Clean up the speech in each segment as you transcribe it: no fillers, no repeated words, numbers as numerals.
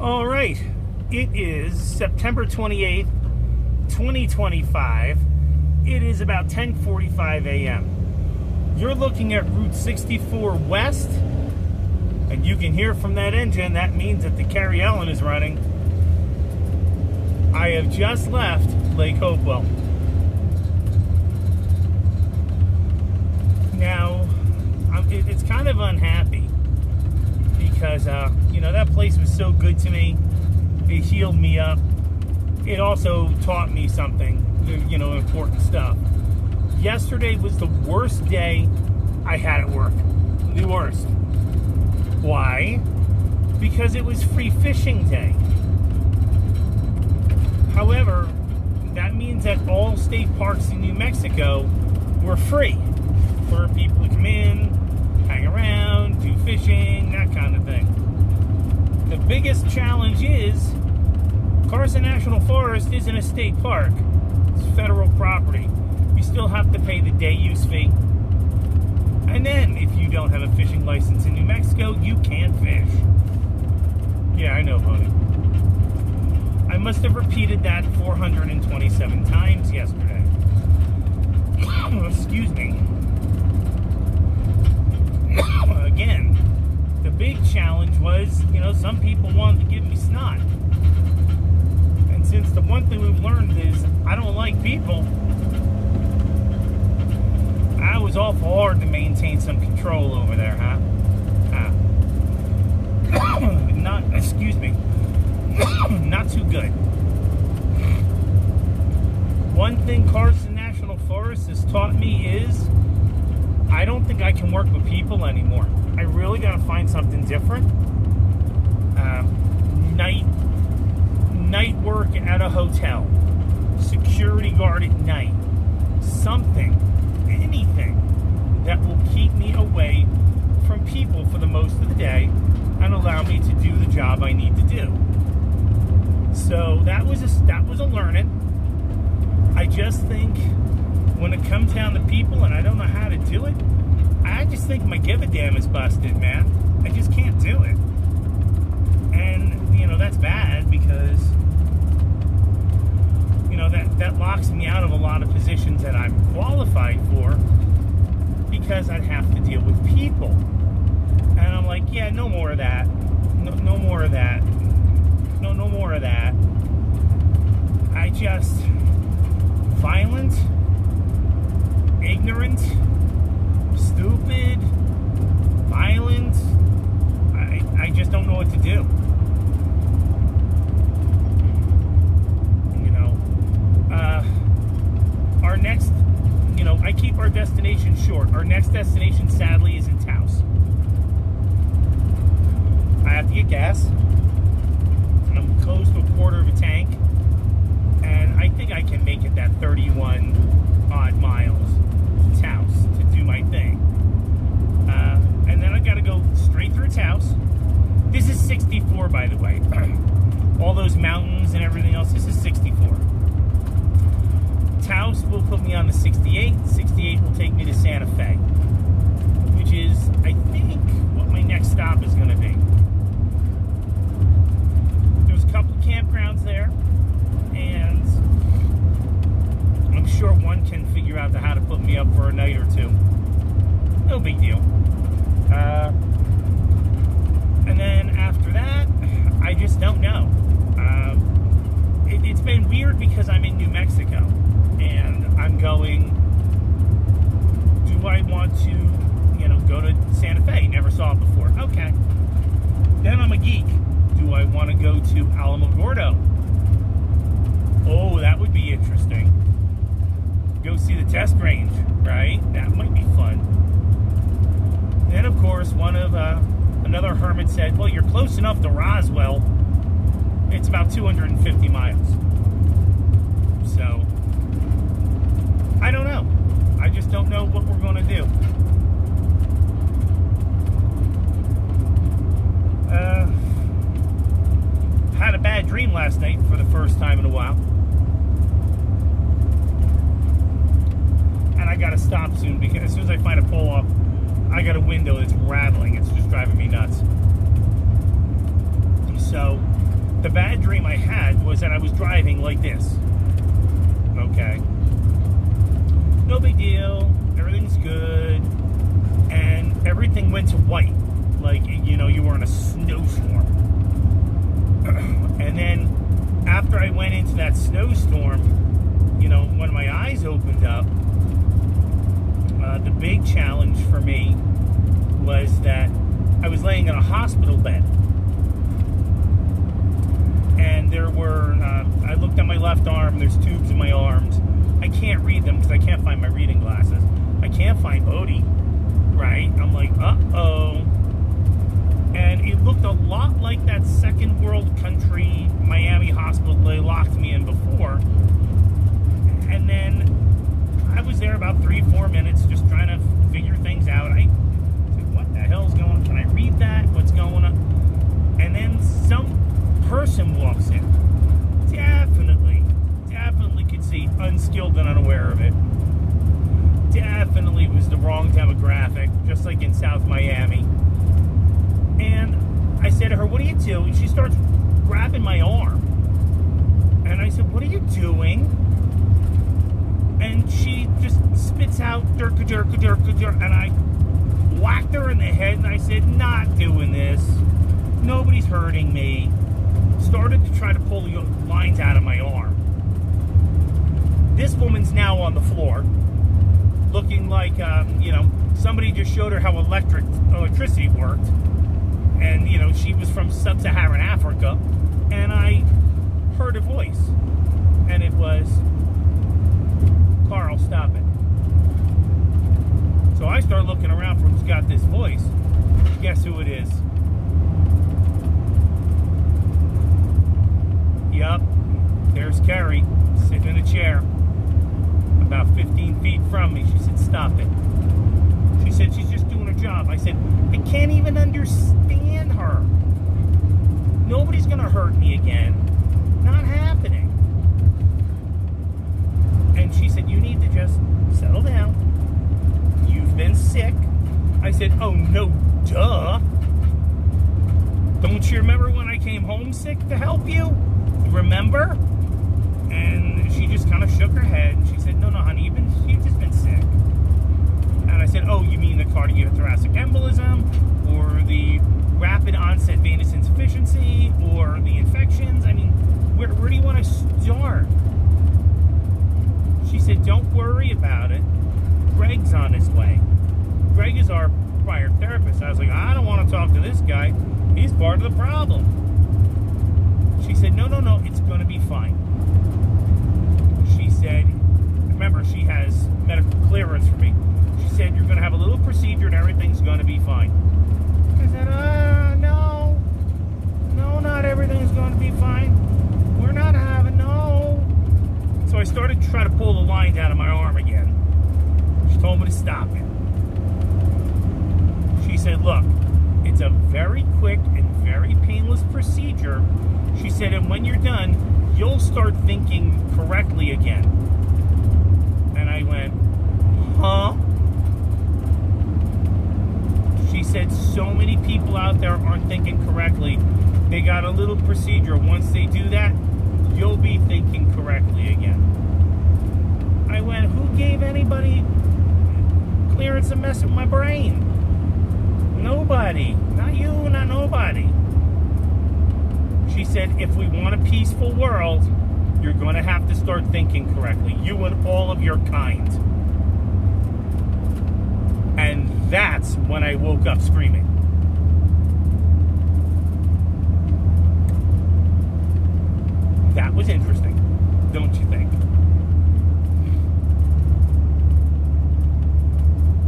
All right, it is September 28th, 2025. It is about 10:45 a.m. You're looking at Route 64 West, and you can hear from that engine. That means that the Carrie Ellen is running. I have just left Lake Hopewell. Now, it's kind of unhappy because, that place was so good to me. It healed me up. It also taught me something, important stuff. Yesterday was the worst day I had at work. The worst. Why? Because it was free fishing day. However, that means that all state parks in New Mexico were free for people to come in, hang around, do fishing, that kind of thing. The biggest challenge is Carson National Forest isn't a state park. It's federal property. You still have to pay the day use fee. And then, if you don't have a fishing license in New Mexico, you can't fish. Yeah, I know, buddy. I must have repeated that 427 times yesterday. Excuse me. Again, the big challenge was, some people wanted to give me snot. And since the one thing we've learned is I don't like people, I was awful hard to maintain some control over there, huh? Not too good. One thing Carson National Forest has taught me is I don't think I can work with people anymore. I really got to find something different. Night work at a hotel, security guard at night, something, anything that will keep me away from people for the most of the day and allow me to do the job I need to do. So that was a learning. I just think when it comes down to people and I don't know how to do it, I just think my give a damn is busted, man. I just can't do it. And, that's bad because, that locks me out of a lot of positions that I'm qualified for because I'd have to deal with people. And I'm like, yeah, no more of that. No more of that. No more of that. I just... violent, ignorant, stupid, violent. I just don't know what to do. Our next, I keep our destination short. Our next destination, sadly, is in Taos. I have to get gas. I'm close to a quarter of a tank. And I think I can make it that 31 odd miles to Taos to do my thing. And then I got to go straight through Taos. This is 64, by the way. All those mountains and everything else, this is 64. Taos will put me on the 68. 68 will take me to Santa.Fe, which is, I think, what my next stop is going to be. There's a couple of campgrounds there. And I'm sure one can figure out how to put me up for a night or two. No big deal. And then after that, I just don't know. It's been weird because I'm in New Mexico. And I'm going, do I want to, go to Santa Fe? Never saw it before. Okay. Then I'm a geek. Do I want to go to Alamogordo? Oh, that would be interesting. Go see the test range, right? That might be fun. Then, of course, another hermit said, well, you're close enough to Roswell. It's about 250 miles. So, I don't know. I just don't know what we're going to do. Had a bad dream last night for the first time in a while. And I got to stop soon because as soon as I find a pull-off, I got a window that's rattling. It's just driving me nuts. So, a bad dream I had was that I was driving like this. Okay. No big deal. Everything's good. And everything went to white. Like, you know, you were in a snowstorm. And then after I went into that snowstorm, you know, when my eyes opened up, the big challenge for me was that I was laying in a hospital bed. And there were, I looked at my left arm, there's tubes in my arms. I can't read them because I can't find my reading glasses. I can't find Bodhi, right? I'm like, uh-oh. And it looked a lot like that second world country Miami hospital they locked me in before. And then I was there about 3-4 minutes just trying to figure things out. I said, what the hell's going on? Can I read that? What's going on? And then some person walks in. Definitely could see unskilled and unaware of it. Definitely was the wrong demographic, just like in South Miami. And I said to her, what do you do? And she starts grabbing my arm. And I said, what are you doing? And she just spits out, dirka, dirka, dirka, dirka. And I whacked her in the head and I said, not doing this. Nobody's hurting me. Started to try to pull the lines out of my arm. This woman's now on the floor, looking like, you know, somebody just showed her how electricity worked. And, you know, she was from sub-Saharan Africa. And I heard a voice. And it was, Carl, stop it. So I start looking around for who's got this voice. Guess who it is? Yup, there's Carrie, sitting in a chair, about 15 feet from me. She said, stop it. She said, she's just doing her job. I said, I can't even understand her. Nobody's going to hurt me again. Not happening. And she said, you need to just settle down. You've been sick. I said, oh, no, duh. Don't you remember when I came home sick to help you? Remember? And she just kind of shook her head. And she said, no, honey, you've just been sick. And I said, oh, you mean the cardiothoracic embolism, or the rapid onset venous insufficiency, or the infections? I mean, where do you want to start? She said, don't worry about it. Greg's on his way. Greg is our prior therapist. I was like, I don't want to talk to this guy. He's part of the problem. She said, no, it's going to be fine. She said, remember, she has medical clearance for me. She said, you're going to have a little procedure and everything's going to be fine. I said, no, not everything's going to be fine. We're not having, no. So I started to try to pull the lines out of my arm again. She told me to stop it. She said, look, it's a very quick and very painless procedure. She said, and when you're done, you'll start thinking correctly again. And I went, huh? She said, so many people out there aren't thinking correctly. They got a little procedure. Once they do that, you'll be thinking correctly again. I went, who gave anybody clearance to mess with my brain? Nobody. Not you, not nobody. She said, if we want a peaceful world, you're going to have to start thinking correctly. You and all of your kind. And that's when I woke up screaming. That was interesting, don't you think?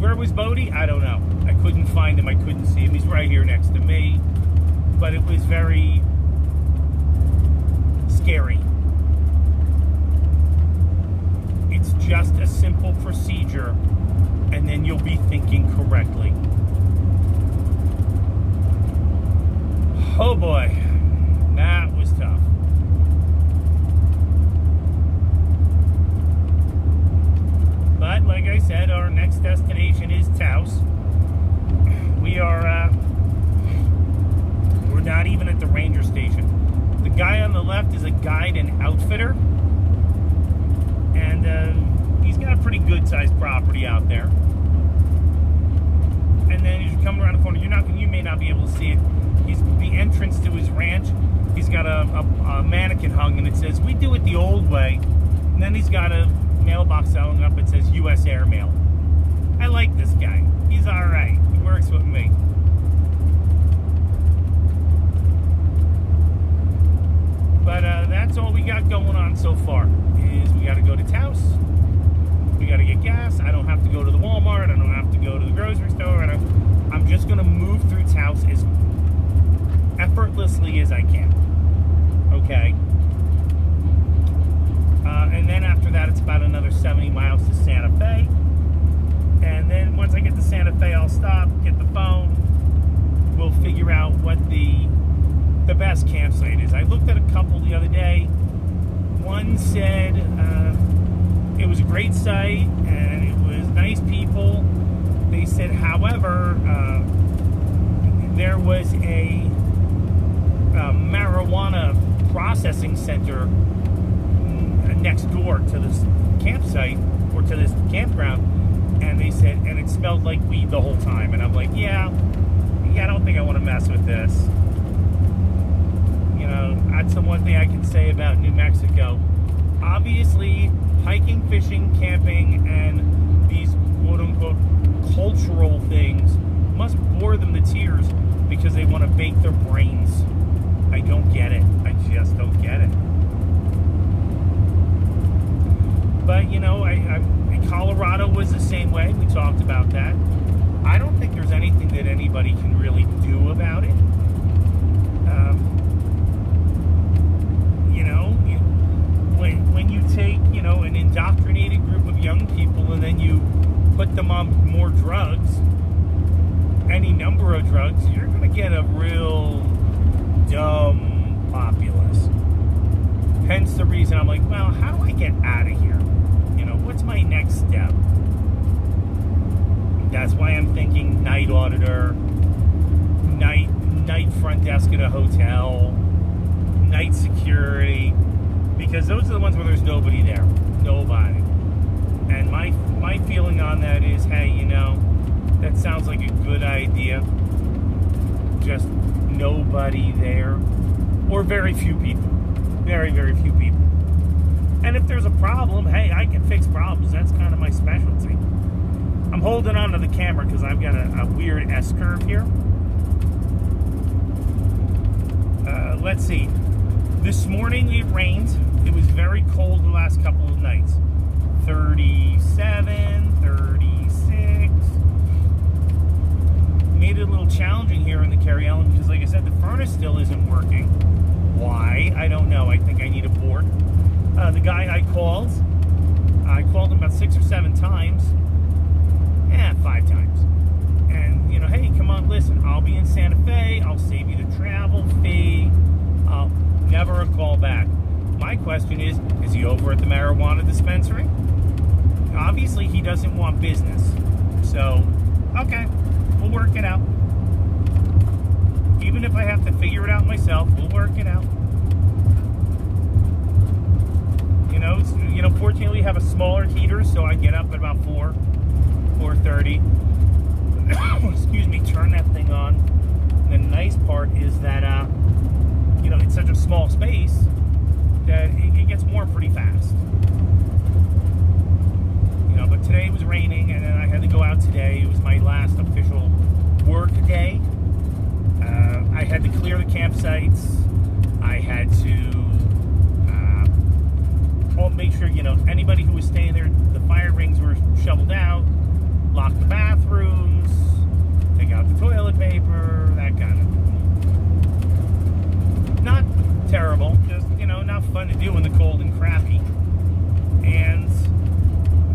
Where was Bodhi? I don't know. I couldn't find him. I couldn't see him. He's right here next to me. But it was very scary. It's just a simple procedure, and then you'll be thinking correctly. Oh boy, that was tough. But like I said, our next destination is Taos. We're not even at the ranger station. The guy on the left is a guide and outfitter, and he's got a pretty good sized property out there. And then as you come around the corner, you may not be able to see it. He's the entrance to his ranch. He's got a mannequin hung, and it says, "We do it the old way." And then he's got a mailbox hung up. It says U.S. Airmail. I like this guy. He's all right. He works with me. But that's all we got going on so far. Is we got to go to Taos. We got to get gas. I don't have to go to the Walmart. I don't have to go to the grocery store. I'm just going to move through Taos as effortlessly as I can. Okay. And then after that, it's about another 70 miles to Santa Fe. And then once I get to Santa Fe, I'll stop, get the phone. We'll figure out what the best campsite is. I looked at a couple the other day. One said it was a great site and it was nice people. They said, however, there was a marijuana processing center next door to this campsite or to this campground, and they said, and it smelled like weed the whole time. And I'm like, yeah, I don't think I want to mess with this. You know, that's the one thing I can say about New Mexico. Obviously, hiking, fishing, camping, and these quote-unquote cultural things must bore them to tears because they want to bake their brains. I don't get it. I just don't get it. But, you know, Colorado was the same way. We talked about that. I don't think there's anything that anybody can really do about it. You know, when you take, you know, an indoctrinated group of young people and then you put them on more drugs, any number of drugs, you're going to get a real dumb populace. Hence the reason I'm like, well, how do I get out of here? You know, what's my next step? That's why I'm thinking night auditor, night front desk at a hotel, night security, because those are the ones where there's nobody there. Nobody. And my feeling on that is, hey, you know, that sounds like a good idea. Just nobody there. Or very few people. Very, very few people. And if there's a problem, hey, I can fix problems. That's kind of my specialty. I'm holding on to the camera because I've got a weird S-curve here. Let's see. This morning it rained. It was very cold the last couple of nights. 37, 36. Made it a little challenging here in the Carrie Ellen because, like I said, the furnace still isn't working. Why? I don't know. I think I need a board. The guy I called him about 6 or 7 times. 5 times. And, you know, hey, come on, listen, I'll be in Santa Fe. I'll save you the travel fee. Never a call back. My question is he over at the marijuana dispensary? Obviously, he doesn't want business. So, okay, we'll work it out. Even if I have to figure it out myself, we'll work it out. You know, fortunately, we have a smaller heater, so I get up at about 4:30. Excuse me, turn that thing on. The nice part is that, you know, it's such a small space that it gets warm pretty fast. You know, but today it was raining, and then I had to go out today. It was my last official work day. I had to clear the campsites. I had to make sure, you know, anybody who was staying there, the fire rings were shoveled out, lock the bathrooms, take out the toilet paper, that kind of thing. Not terrible, just, you know, not fun to do in the cold and crappy. And,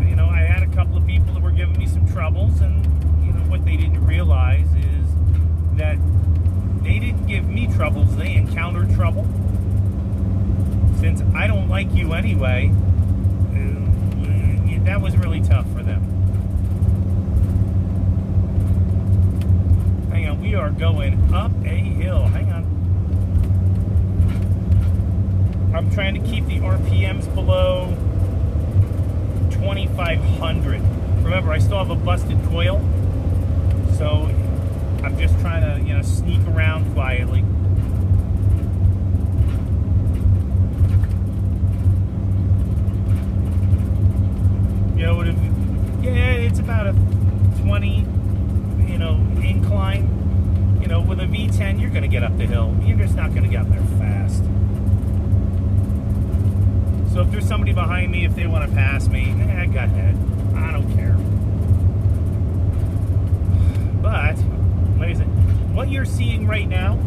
you know, I had a couple of people that were giving me some troubles, and, you know, what they didn't realize is that they didn't give me troubles, they encountered trouble. Since I don't like you anyway, that was really tough for them. Hang on, we are going up a hill. Hang on. I'm trying to keep the RPMs below 2,500. Remember, I still have a busted coil, so I'm just trying to, sneak around quietly. It's about a 20, incline. With a V10, you're going to get up the hill. You're just not going to get up there fast. So if there's somebody behind me, if they want to pass me, go ahead. I don't care. But, ladies, what you're seeing right now,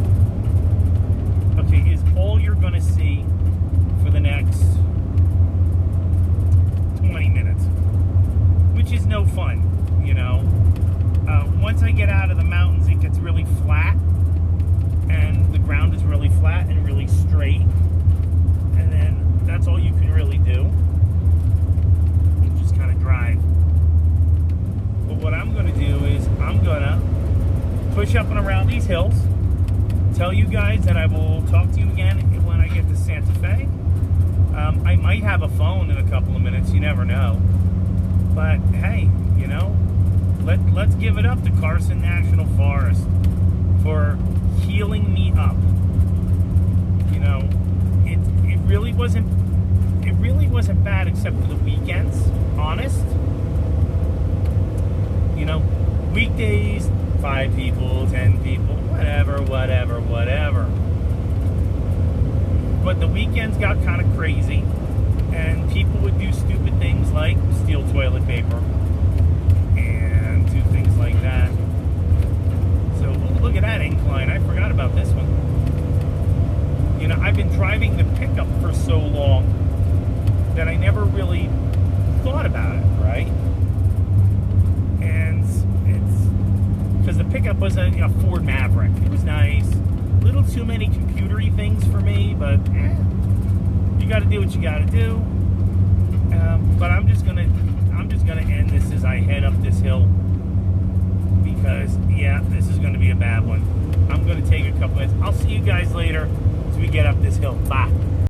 is all you're going to see for the next 20 minutes, which is no fun, Once I get out of the mountains, it gets really flat, and the ground is really flat and really straight, and then that's all you can really do. You just kind of drive. But what I'm going to do is I'm going to push up and around these hills, tell you guys that I will talk to you again when I get to Santa.Fe. I might have a phone in a couple of minutes, you never know. But hey, let's give it up to Carson National Forest for healing me up. It really wasn't bad except for the weekends, honest. Weekdays, 5 people, 10 people, whatever. But the weekends got kind of crazy, and people would do stupid things like steal toilet paper and do things like that. So look at that incline. I forgot about this one. I've been driving the pickup for so long that I never really thought about it, right? And it's because the pickup was a Ford Maverick. It was nice. A little too many computery things for me, but you got to do what you got to do. But I'm just gonna end this as I head up this hill, because this is gonna be a bad one. I'm gonna take a couple minutes. I'll see you guys later as we get up this hill. Bye.